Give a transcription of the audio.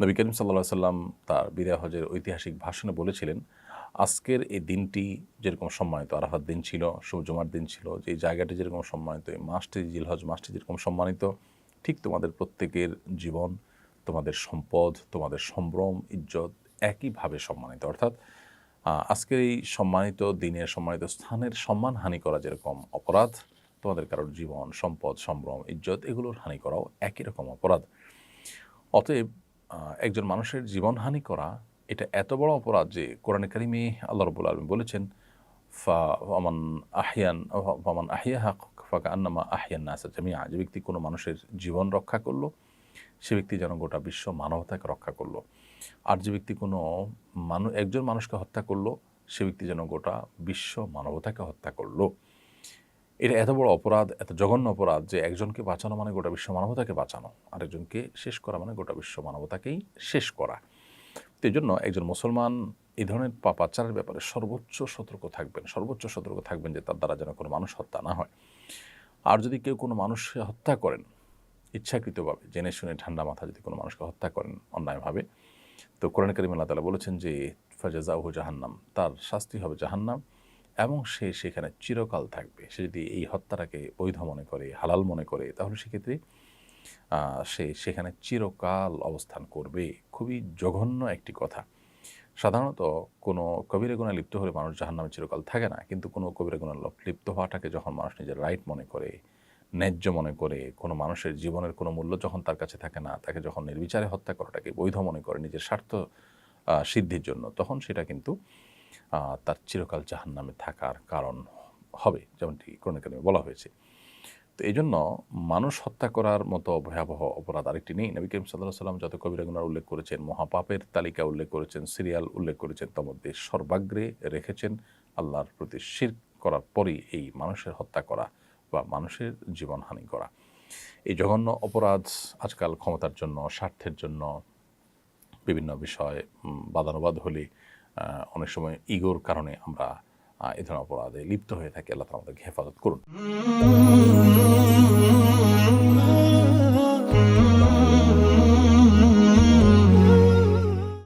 নবী করিম সাল্লাল্লাহু আলাইহি সাল্লাম তার বিদায় হজের ঐতিহাসিক ভাষণে বলেছিলেন, আজকের এই দিনটি যেরকম সম্মানিত, আরাফাত দিন ছিল, জুমার দিন ছিল, যে জায়গাটি যেরকম সম্মানিত, এই মাসটি জিলহজ মাসটি যেরকম সম্মানিত, ঠিক তোমাদের প্রত্যেকের জীবন, তোমাদের সম্পদ, তোমাদের সম্ভ্রম, ইজ্জত একইভাবে সম্মানিত। অর্থাৎ আজকের এই সম্মানিত দিনের, সম্মানিত স্থানের সম্মানহানি করা যেরকম অপরাধ, তোমাদের কারোর জীবন, সম্পদ, সম্ভ্রম, ইজ্জত এগুলোর হানি করাও একই রকম অপরাধ। অতএব একজন মানুষের জীবনহানি করা এটা এত বড় অপরাধ যে কোরআনে কারিমে আল্লাহ রাব্বুল আলামিন বলেছেন, ফামান আহইয়াহা ফাকান্নামা আহইয়ান নাস জামিআ, যে ব্যক্তি কোনো মানুষের জীবন রক্ষা করলো সে ব্যক্তি যেন গোটা বিশ্ব মানবতাকে রক্ষা করলো। আর যে ব্যক্তি কোনো একজন মানুষকে হত্যা করলো সে ব্যক্তি যেন গোটা বিশ্ব মানবতাকে হত্যা করলো। এটা এত বড় অপরাধ, এত জঘন্য অপরাধ যে একজনকে বাঁচানো মানে গোটা বিশ্ব মানবতাকে বাঁচানো, আরেকজনকে শেষ করা মানে গোটা বিশ্ব মানবতাকেই শেষ করা। তো এই জন্য একজন মুসলমান এই ধরনের পাপাচারের ব্যাপারে সর্বোচ্চ সতর্ক থাকবেন যে তার দ্বারা যেন কোনো মানুষ হত্যা না হয়। আর যদি কেউ কোনো মানুষকে হত্যা করেন ইচ্ছাকৃতভাবে, জেনে শুনে ঠান্ডা মাথা যদি কোনো মানুষকে হত্যা করেন অন্যায়ভাবে, তো কোরআন কারীমে আল্লাহ তাআলা বলেছেন যে ফাজাযাউহু জাহান্নাম, তার শাস্তি হবে জাহান্নাম এবং সে সেখানে চিরকাল থাকবে। সে যদি এই হত্যাটাকে বৈধ মনে করে, হালাল মনে করে, তাহলে সেক্ষেত্রে সে সেখানে চিরকাল অবস্থান করবে। খুবই জঘন্য একটি কথা। সাধারণত কোনো কবিরা গুনাহে লিপ্ত হলে মানুষ জাহান্নামে চিরকাল থাকে না, কিন্তু কোনো কবিরা গুনাহে লিপ্ত হওয়াটাকে যখন মানুষ নিজের রাইট মনে করে, ন্যায্য মনে করে, কোনো মানুষের জীবনের কোনো মূল্য যখন তার কাছে থাকে না, তাকে যখন নির্বিচারে হত্যা করাটাকে বৈধ মনে করে নিজের স্বার্থ সিদ্ধির জন্য, তখন সেটা কিন্তু তার চিরকাল জাহান্নামে থাকার কারণ হবে, যেমনটি কোরআনে কারিমে বলা হয়েছে। তো এই জন্য মানুষ হত্যা করার মতো ভয়াবহ অপরাধ আরেকটি নেই। নবী করিম সাল্লাল্লাহু আলাইহি সাল্লাম যত কবিরা গুনাহ উল্লেখ করেছেন, মহাপাপের তালিকা উল্লেখ করেছেন, সিরিয়াল উল্লেখ করেছেন, তার মধ্যে সর্বাগ্রে রেখেছেন আল্লাহর প্রতি শিরক করার পরই এই মানুষের হত্যা করা বা মানুষের জীবনহানি করা। এই জঘন্য অপরাধ আজকাল ক্ষমতার জন্য, স্বার্থের জন্য, বিভিন্ন বিষয়ে বাদানুবাদ হলে অনেক সময় ইগোর কারণে আমরা এ ধরনের অপরাধে লিপ্ত হয়ে থাকি। আল্লাহ তাআলা আমাদেরকে হেফাজত করুন।